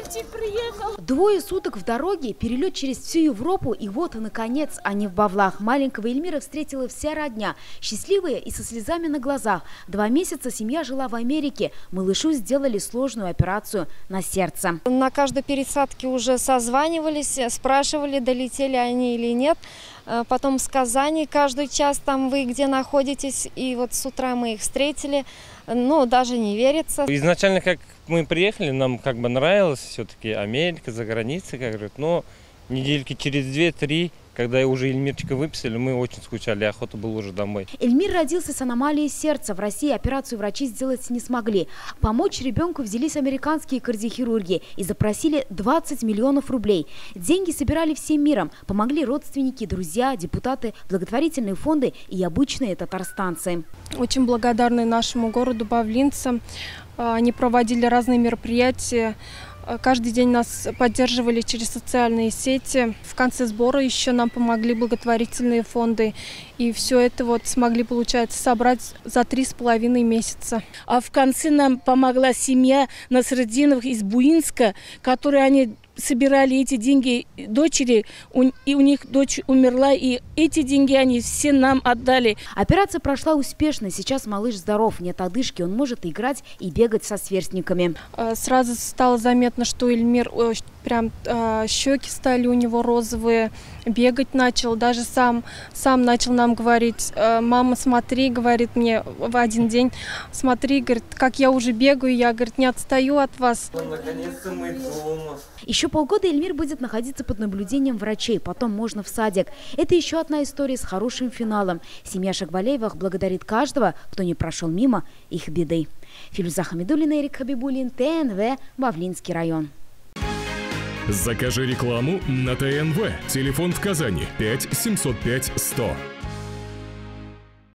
почти приехал. 2 суток в дороге, перелет через всю Европу, и вот, наконец, они в Бавлах. Маленького Эльмира встретила вся родня. Счастливая и со слезами на глазах. 2 месяца семья жила в Америке. Малышу сделали сложную операцию на сердце. На каждой пересадке уже созванивались, спрашивали, долетели они или нет. Потом с Казани каждый час там вы где находитесь. И вот с утра мы их встретили. Ну, даже не верится. Изначально, как мы приехали, нам как бы нравилось все-таки Америка, за границей, как говорят. Но недельки через 2-3, когда уже Эльмирчика выписали, мы очень скучали, охота была уже домой. Эльмир родился с аномалией сердца. В России операцию врачи сделать не смогли. Помочь ребенку взялись американские кардиохирурги и запросили 20 миллионов рублей. Деньги собирали всем миром. Помогли родственники, друзья, депутаты, благотворительные фонды и обычные татарстанцы. Очень благодарны нашему городу бавлинцам. Они проводили разные мероприятия. Каждый день нас поддерживали через социальные сети. В конце сбора еще нам помогли благотворительные фонды. И все это вот смогли, получается, собрать за 3,5 месяца. А в конце нам помогла семья Насреддиновых из Буинска, которые они собирали эти деньги дочери, и у них дочь умерла, и эти деньги они все нам отдали. Операция прошла успешно. Сейчас малыш здоров, нет одышки, он может играть и бегать со сверстниками. Сразу стало заметно, что Эльмир прям щеки стали у него розовые, бегать начал, даже сам начал нам говорить: мама, смотри, говорит мне в один день, смотри, говорит, как я уже бегаю, я, говорит, не отстаю от вас. Наконец-то мы дома. Еще полгода Эльмир будет находиться под наблюдением врачей, потом можно в садик. Это еще одна история с хорошим финалом. Семья Шагбалеевых благодарит каждого, кто не прошел мимо их беды. Филюза Хамидуллина, Эрик Хабибуллин, ТНВ, Бавлинский район. Закажи рекламу на ТНВ. Телефон в Казани 5 705 100.